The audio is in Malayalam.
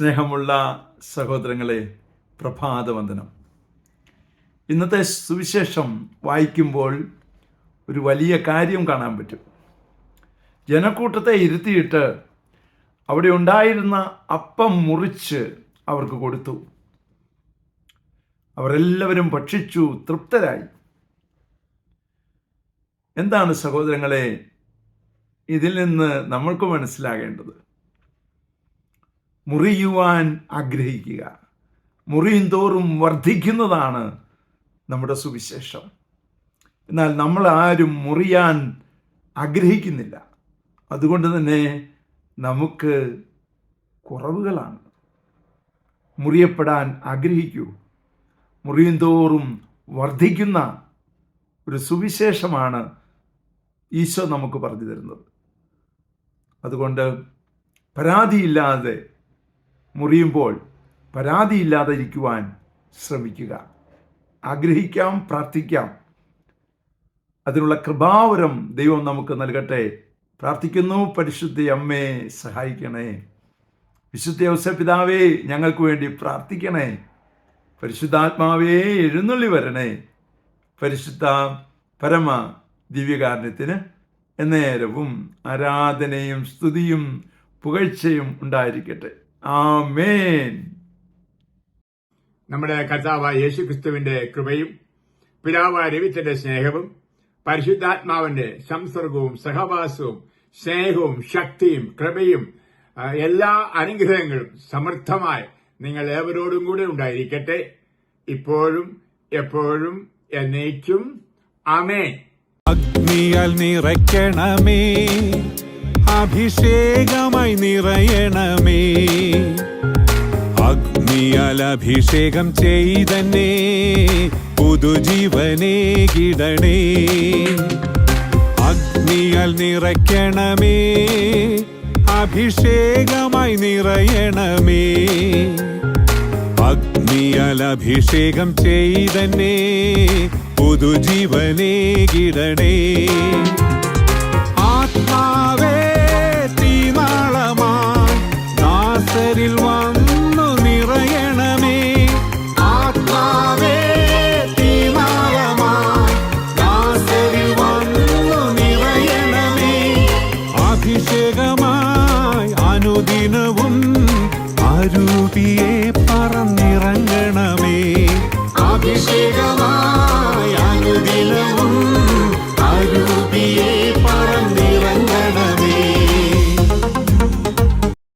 സ്നേഹമുള്ള സഹോദരങ്ങളെ, പ്രഭാതവന്ദനം. ഇന്നത്തെ സുവിശേഷം വായിക്കുമ്പോൾ ഒരു വലിയ കാര്യം കാണാൻ പറ്റും. ജനക്കൂട്ടത്തെ ഇരുത്തിയിട്ട് അവിടെ ഉണ്ടായിരുന്ന അപ്പം മുറിച്ച് അവർക്ക് കൊടുത്തു. അവരെല്ലാവരും ഭക്ഷിച്ചു, തൃപ്തരായി. എന്താണ് സഹോദരങ്ങളെ ഇതിൽ നിന്ന് നമ്മൾക്ക് മനസ്സിലാകേണ്ടത്? മുറിയുവാൻ ആഗ്രഹിക്കുക, മുറിയും തോറും വർദ്ധിക്കുന്നതാണ് നമ്മുടെ സുവിശേഷം. എന്നാൽ നമ്മൾ ആരും മുറിയാൻ ആഗ്രഹിക്കുന്നില്ല. അതുകൊണ്ട് തന്നെ നമുക്ക് കുറവുകളാണ്. മുറിയപ്പെടാൻ ആഗ്രഹിക്കൂ. മുറിയും തോറും വർദ്ധിക്കുന്ന ഒരു സുവിശേഷമാണ് ഈശോ നമുക്ക് പറഞ്ഞു തരുന്നത്. അതുകൊണ്ട് പരാതിയില്ലാതെ മുറിയുമ്പോൾ പരാതിയില്ലാതെ ഇരിക്കുവാൻ ശ്രമിക്കുക. ആഗ്രഹിക്കാം, പ്രാർത്ഥിക്കാം. അതിനുള്ള കൃപാവരം ദൈവം നമുക്ക് നൽകട്ടെ. പ്രാർത്ഥിക്കുന്നു. പരിശുദ്ധ അമ്മേ സഹായിക്കണേ. വിശുദ്ധ ഔസേപ്പ് പിതാവേ ഞങ്ങൾക്ക് വേണ്ടി പ്രാർത്ഥിക്കണേ. പരിശുദ്ധാത്മാവേ എഴുന്നള്ളി വരണേ. പരിശുദ്ധ പരമ ദിവ്യകാരുണ്യത്തിന് എന്നേരവും ആരാധനയും സ്തുതിയും പുകഴ്ചയും ഉണ്ടായിരിക്കട്ടെ. ആമേൻ. നമ്മുടെ കർത്താവായ യേശുക്രിസ്തുവിന്റെ കൃപയും പിതാവായ ദൈവത്തിന്റെ സ്നേഹവും പരിശുദ്ധാത്മാവിന്റെ സംസർഗവും സഹവാസവും സ്നേഹവും ശക്തിയും കൃപയും എല്ലാ അനുഗ്രഹങ്ങളും സമൃദ്ധമായി നിങ്ങൾ ഏവരോടും കൂടെ ഉണ്ടായിരിക്കട്ടെ, ഇപ്പോഴും എപ്പോഴും എന്നേക്കും. ആമേൻ. അഗ്നിയാൽ നിറയ്ക്കണമേ, അഭിഷേകമായി നിറയണമേ. അഗ്നിയാൽ അഭിഷേകം ചെയ്തന്നെ പുതുജീവനേ കിടണേ. അഗ്നിയാൽ നിറയ്ക്കണമേ, അഭിഷേകമായി നിറയണമേ. അഗ്നിയാൽ അഭിഷേകം ചെയ്തന്നെ പുതുജീവനേ കിടണേ. ആത്മാവേ തീനാളമായി ദാസരിൽ വന്നു നിറയണമേ. ആത്മാവേ തീനാളമായി ദാസരിൽ വന്നു നിറയണമേ. അഭിഷേകമായി അനുദിനവും അരൂപിയെ പറന്നിറങ്ങണമേ. അഭിഷേകമായി